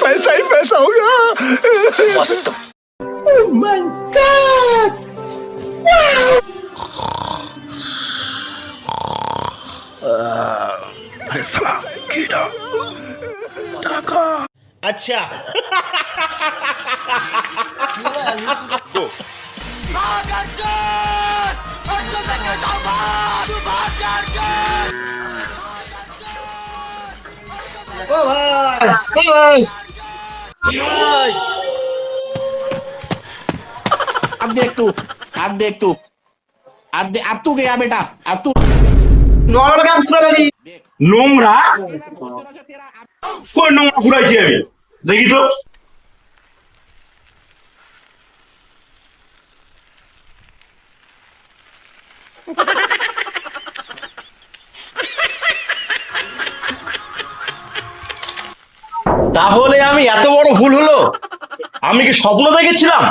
पैसा ही पैसा होगा। मस्त। Oh my God! अरे साला कीड़ा टाका। अच्छा अब देख तू, अब देख तू, अब तू गया बेटा, अब तू নোংরা কই নোংরা ঘুরাইছি আমি দেখি তো। তাহলে আমি এত বড় ভুল হলো, আমি কি স্বপ্ন দেখেছিলাম?